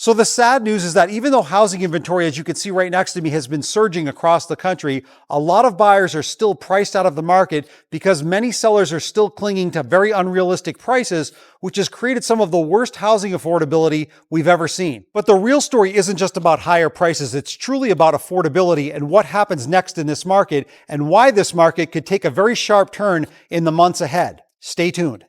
So the sad news is that even though housing inventory, as you can see right next to me, has been surging across the country, a lot of buyers are still priced out of the market because many sellers are still clinging to very unrealistic prices, which has created some of the worst housing affordability we've ever seen. But the real story isn't just about higher prices, it's truly about affordability and what happens next in this market and why this market could take a very sharp turn in the months ahead. Stay tuned.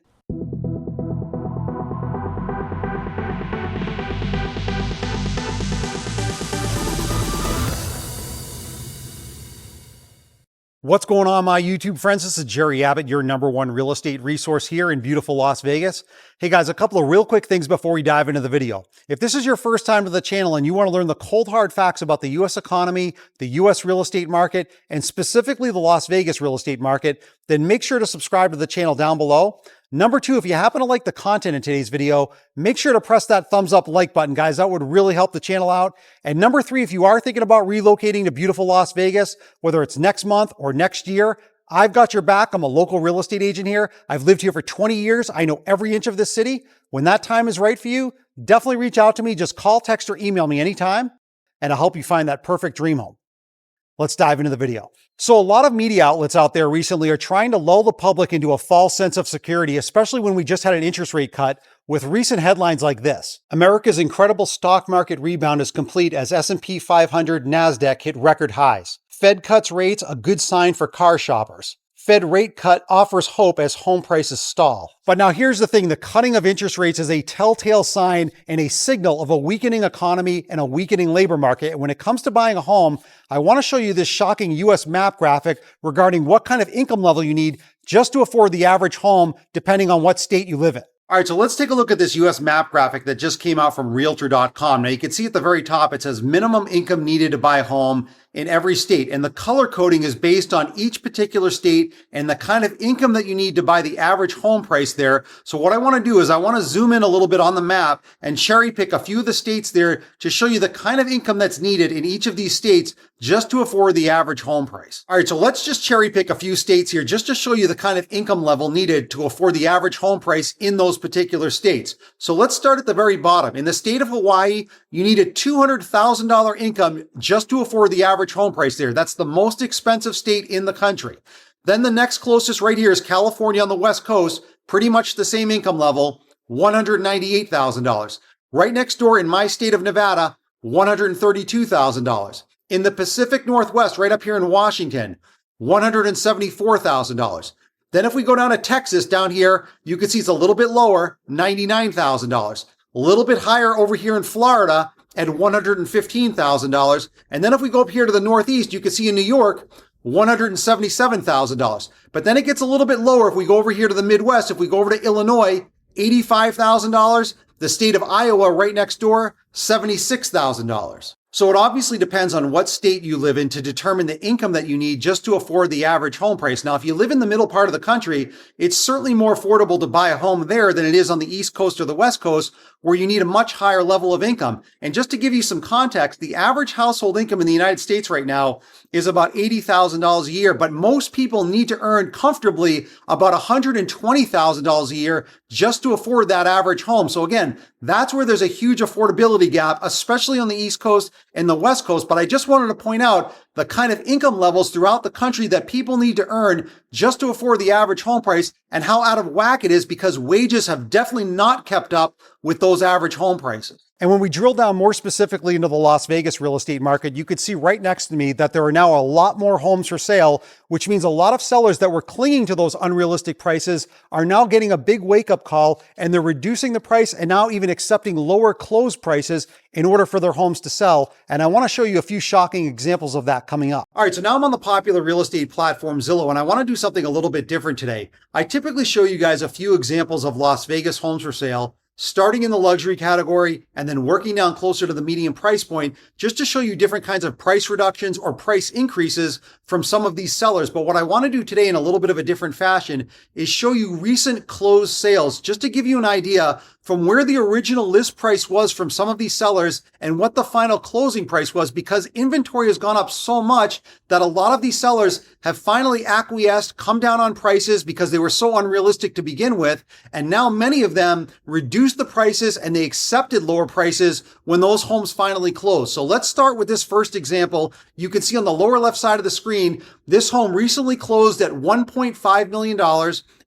What's going on, my YouTube friends? This is Jerry Abbott, your #1 real estate resource here in beautiful Las Vegas. Hey guys, a couple of real quick things before we dive into the video. If this is your first time to the channel and you want to learn the cold hard facts about the US economy, the US real estate market, and specifically the Las Vegas real estate market, then make sure to subscribe to the channel down below. Number two, if you happen to like the content in today's video, make sure to press that thumbs up like button, guys. That would really help the channel out. And number three, if you are thinking about relocating to beautiful Las Vegas, whether it's next month or next year, I've got your back. I'm a local real estate agent here. I've lived here for 20 years. I know every inch of this city. When that time is right for you, definitely reach out to me. Just call, text, or email me anytime, and I'll help you find that perfect dream home. Let's dive into the video. So a lot of media outlets out there recently are trying to lull the public into a false sense of security, especially when we just had an interest rate cut, with recent headlines like this. America's incredible stock market rebound is complete as S&P 500 NASDAQ hit record highs. Fed cuts rates, a good sign for car shoppers. Fed rate cut offers hope as home prices stall. But now here's the thing, the cutting of interest rates is a telltale sign and a signal of a weakening economy and a weakening labor market. And when it comes to buying a home, I want to show you this shocking US map graphic regarding what kind of income level you need just to afford the average home, depending on what state you live in. All right, so let's take a look at this US map graphic that just came out from Realtor.com. Now you can see at the very top, it says minimum income needed to buy a home in every state. And the color coding is based on each particular state and the kind of income that you need to buy the average home price there. So what I want to do is I want to zoom in a little bit on the map and cherry pick a few of the states there to show you the kind of income that's needed in each of these states just to afford the average home price. All right, so let's just cherry pick a few states here just to show you the kind of income level needed to afford the average home price in those particular states. So let's start at the very bottom. In the state of Hawaii, you need a $200,000 income just to afford the average home price there. That's the most expensive state in the country. Then the next closest right here is California on the West Coast, pretty much the same income level, $198,000. Right next door in my state of Nevada, $132,000. In the Pacific Northwest, right up here in Washington, $174,000. Then if we go down to Texas down here, you can see it's a little bit lower, $99,000. A little bit higher over here in Florida at $115,000. And then if we go up here to the Northeast, you can see in New York, $177,000. But then it gets a little bit lower if we go over here to the Midwest. If we go over to Illinois, $85,000. The state of Iowa right next door, $76,000. So it obviously depends on what state you live in to determine the income that you need just to afford the average home price. Now, if you live in the middle part of the country, it's certainly more affordable to buy a home there than it is on the East Coast or the West Coast, where you need a much higher level of income. And just to give you some context, the average household income in the United States right now is about $80,000 a year, but most people need to earn comfortably about $120,000 a year just to afford that average home. So again, that's where there's a huge affordability gap, especially on the East Coast and the West Coast. But I just wanted to point out the kind of income levels throughout the country that people need to earn just to afford the average home price and how out of whack it is because wages have definitely not kept up with those average home prices. And when we drill down more specifically into the Las Vegas real estate market, you could see right next to me that there are now a lot more homes for sale, which means a lot of sellers that were clinging to those unrealistic prices are now getting a big wake-up call, and they're reducing the price and now even accepting lower closed prices in order for their homes to sell. And I want to show you a few shocking examples of that coming up. All right, so now I'm on the popular real estate platform Zillow, and I want to do something a little bit different today. I typically show you guys a few examples of Las Vegas homes for sale, starting in the luxury category and then working down closer to the medium price point, just to show you different kinds of price reductions or price increases from some of these sellers. But what I want to do today in a little bit of a different fashion is show you recent closed sales, just to give you an idea from where the original list price was from some of these sellers and what the final closing price was, because inventory has gone up so much that a lot of these sellers have finally acquiesced, come down on prices because they were so unrealistic to begin with. And now many of them reduced the prices and they accepted lower prices when those homes finally closed. So let's start with this first example. You can see on the lower left side of the screen, this home recently closed at $1.5 million.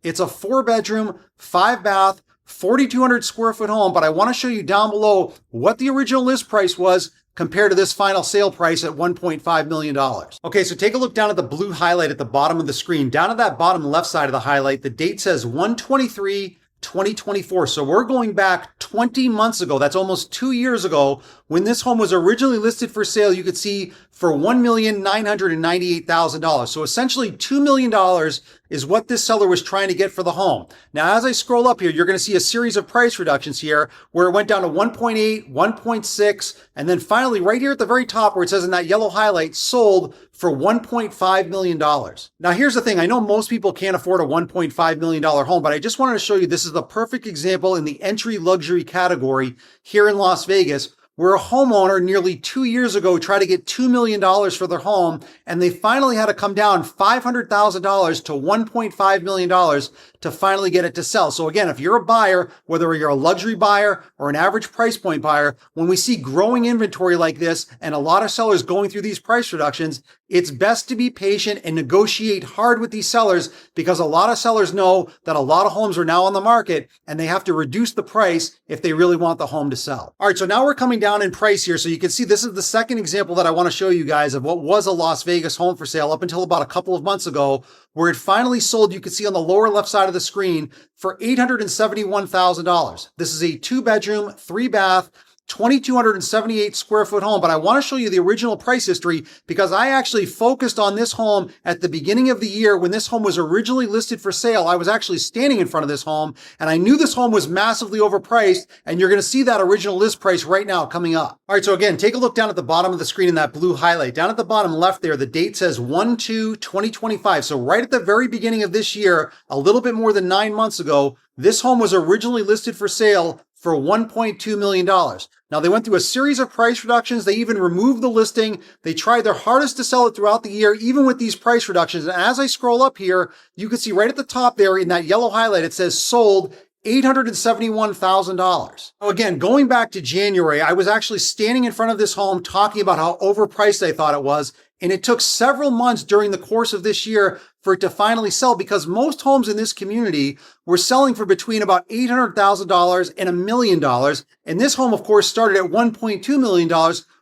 It's a 4-bedroom, 5-bath, 4,200 square foot home, but I want to show you down below what the original list price was compared to this final sale price at $1.5 million. Okay, so take a look down at the blue highlight at the bottom of the screen. Down at that bottom left side of the highlight, the date says 1/23/2024. So we're going back 20 months ago. That's almost 2 years ago when this home was originally listed for sale. You could see for $1,998,000. So essentially $2 million is what this seller was trying to get for the home. Now, as I scroll up here, you're going to see a series of price reductions here where it went down to 1.8, 1.6, and then finally right here at the very top where it says in that yellow highlight, sold for $1.5 million. Now, here's the thing. I know most people can't afford a $1.5 million home, but I just wanted to show you this is the perfect example in the entry luxury category here in Las Vegas, where a homeowner nearly 2 years ago tried to get $2 million for their home, and they finally had to come down $500,000 to $1.5 million to finally get it to sell. So again, if you're a buyer, whether you're a luxury buyer or an average price point buyer, when we see growing inventory like this and a lot of sellers going through these price reductions, it's best to be patient and negotiate hard with these sellers, because a lot of sellers know that a lot of homes are now on the market and they have to reduce the price if they really want the home to sell. All right, so now we're coming down in price here. So you can see this is the second example that I want to show you guys of what was a Las Vegas home for sale up until about a couple of months ago, where it finally sold. You can see on the lower left side of the screen for $871,000. This is a 2-bedroom, 3-bath, 2,278 square foot home, but I want to show you the original price history because I actually focused on this home at the beginning of the year when this home was originally listed for sale. I was actually standing in front of this home and I knew this home was massively overpriced, and you're going to see that original list price right now coming up. All right, so again, take a look down at the bottom of the screen in that blue highlight. Down at the bottom left there, the date says 1/2/2025. So right at the very beginning of this year, a little bit more than 9 months ago, this home was originally listed for sale for $1.2 million. Now, they went through a series of price reductions. They even removed the listing. They tried their hardest to sell it throughout the year, even with these price reductions. And as I scroll up here, you can see right at the top there in that yellow highlight, it says sold $871,000. Now again, going back to January, I was actually standing in front of this home talking about how overpriced I thought it was. And it took several months during the course of this year for it to finally sell, because most homes in this community were selling for between about $800,000 and $1 million. And this home, of course, started at $1.2 million,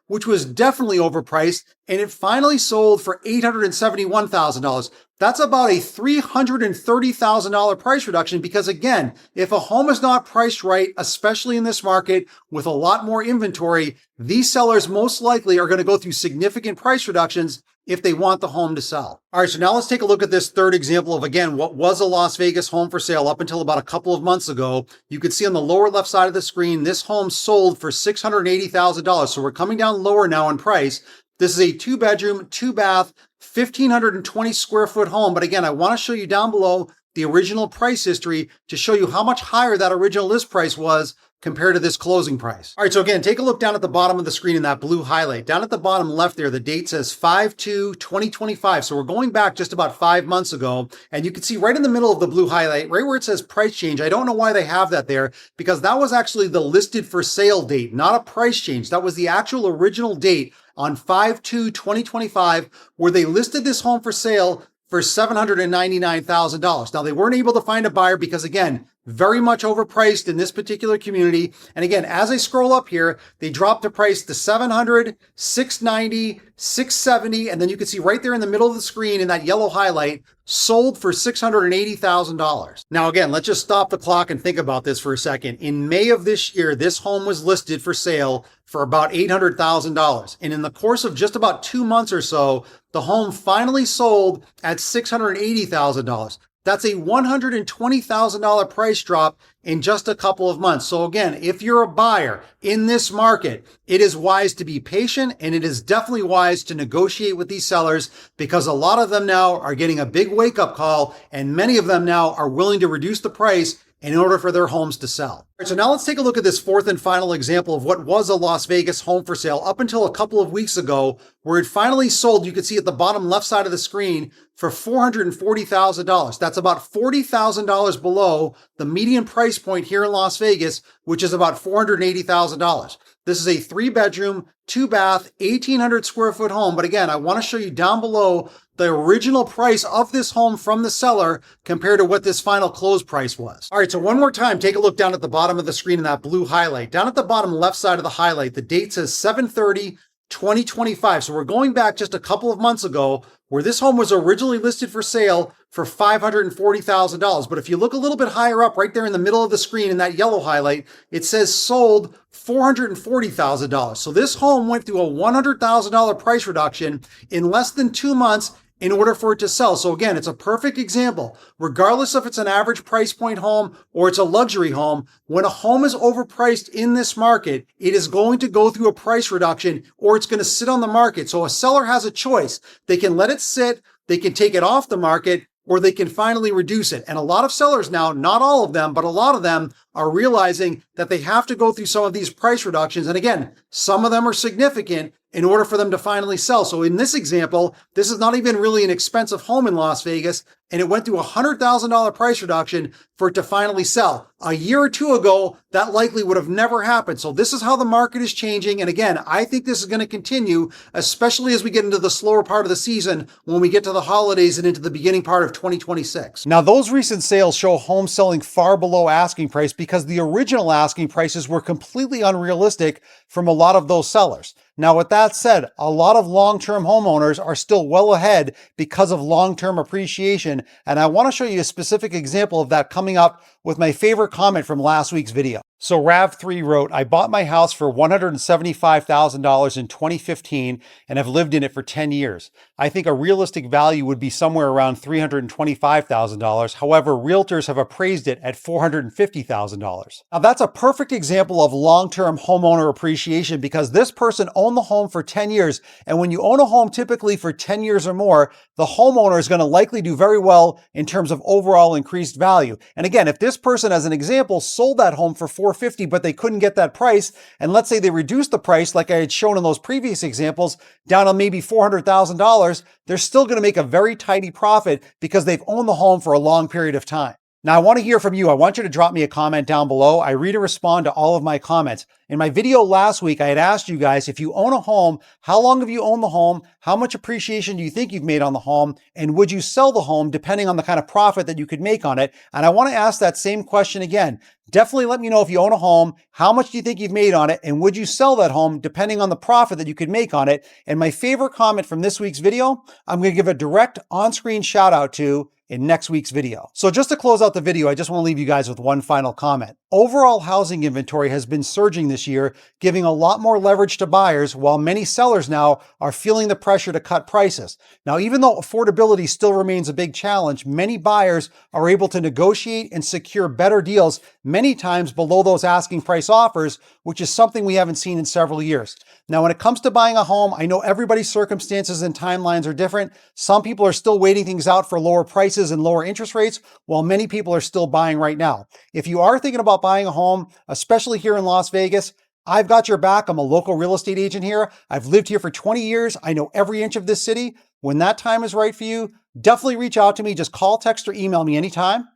which was definitely overpriced. And it finally sold for $871,000. That's about a $330,000 price reduction, because again, if a home is not priced right, especially in this market with a lot more inventory, these sellers most likely are going to go through significant price reductions if they want the home to sell. All right, so now let's take a look at this third example of, again, what was a Las Vegas home for sale up until about a couple of months ago. You can see on the lower left side of the screen, this home sold for $680,000. So we're coming down lower now in price. This is a 2-bedroom, 2-bath, 1,520 square foot home. But again, I want to show you down below the original price history to show you how much higher that original list price was compared to this closing price. All right, so again, take a look down at the bottom of the screen in that blue highlight. Down at the bottom left there, the date says 5/2/2025. So we're going back just about 5 months ago. And you can see right in the middle of the blue highlight, right where it says price change. I don't know why they have that there, because that was actually the listed for sale date, not a price change. That was the actual original date on 5/2/2025, where they listed this home for sale for $799,000. Now, they weren't able to find a buyer because, again, very much overpriced in this particular community. And again, as I scroll up here, they dropped the price to $700, $690, $670, and then you can see right there in the middle of the screen in that yellow highlight, sold for $680,000. Now again, let's just stop the clock and think about this for a second. In May of this year, this home was listed for sale for about $800,000. And in the course of just about 2 months or so, the home finally sold at $680,000. That's a $120,000 price drop in just a couple of months. So again, if you're a buyer in this market, it is wise to be patient, and it is definitely wise to negotiate with these sellers, because a lot of them now are getting a big wake-up call, and many of them now are willing to reduce the price in order for their homes to sell. All right, so now let's take a look at this fourth and final example of what was a Las Vegas home for sale up until a couple of weeks ago, where it finally sold. You can see at the bottom left side of the screen for $440,000. That's about $40,000 below the median price point here in Las Vegas, which is about $480,000. This is a 3-bedroom, 2-bath, 1,800 square foot home. But again, I want to show you down below the original price of this home from the seller compared to what this final close price was. All right, so one more time, take a look down at the bottom of the screen in that blue highlight. Down at the bottom left side of the highlight, the date says 7/30/2025. So we're going back just a couple of months ago where this home was originally listed for sale for $540,000. But if you look a little bit higher up, right there in the middle of the screen in that yellow highlight, it says sold $440,000. So this home went through a $100,000 price reduction in less than 2 months in order for it to sell. So again, it's a perfect example. Regardless if it's an average price point home or it's a luxury home, when a home is overpriced in this market, it is going to go through a price reduction or it's going to sit on the market. So a seller has a choice. They can let it sit, they can take it off the market, or they can finally reduce it. And a lot of sellers now, not all of them, but a lot of them are realizing that they have to go through some of these price reductions. And again, some of them are significant in order for them to finally sell. So in this example, this is not even really an expensive home in Las Vegas, and it went through a $100,000 price reduction for it to finally sell. A year or two ago, that likely would have never happened. So this is how the market is changing. And again, I think this is going to continue, especially as we get into the slower part of the season, when we get to the holidays and into the beginning part of 2026. Now, those recent sales show homes selling far below asking price because the original asking prices were completely unrealistic from a lot of those sellers. Now, with that said, a lot of long-term homeowners are still well ahead because of long-term appreciation. And I want to show you a specific example of that coming up with my favorite comment from last week's video. So Rav3 wrote, I bought my house for $175,000 in 2015 and have lived in it for 10 years. I think a realistic value would be somewhere around $325,000. However, realtors have appraised it at $450,000. Now that's a perfect example of long-term homeowner appreciation because this person owned the home for 10 years. And when you own a home typically for 10 years or more, the homeowner is going to likely do very well in terms of overall increased value. And again, if this person, as an example, sold that home for $450,000, but they couldn't get that price, and let's say they reduced the price like I had shown in those previous examples down to maybe $400,000, they're still going to make a very tidy profit because they've owned the home for a long period of time. Now, I want to hear from you. I want you to drop me a comment down below. I read and respond to all of my comments. In my video last week, I had asked you guys, if you own a home, how long have you owned the home? How much appreciation do you think you've made on the home? And would you sell the home depending on the kind of profit that you could make on it? And I want to ask that same question again. Definitely let me know if you own a home, how much do you think you've made on it? And would you sell that home depending on the profit that you could make on it? And my favorite comment from this week's video, I'm going to give a direct on-screen shout out to in next week's video. So just to close out the video, I just want to leave you guys with one final comment. Overall housing inventory has been surging this year, giving a lot more leverage to buyers, while many sellers now are feeling the pressure to cut prices. Now, even though affordability still remains a big challenge, many buyers are able to negotiate and secure better deals, many times below those asking price offers, which is something we haven't seen in several years. Now, when it comes to buying a home, I know everybody's circumstances and timelines are different. Some people are still waiting things out for lower prices and lower interest rates, while many people are still buying right now. If you are thinking about buying a home, especially here in Las Vegas, I've got your back. I'm a local real estate agent here. I've lived here for 20 years. I know every inch of this city. When that time is right for you, definitely reach out to me. Just call, text, or email me anytime,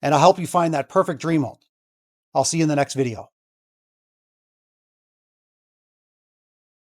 and I'll help you find that perfect dream home. I'll see you in the next video.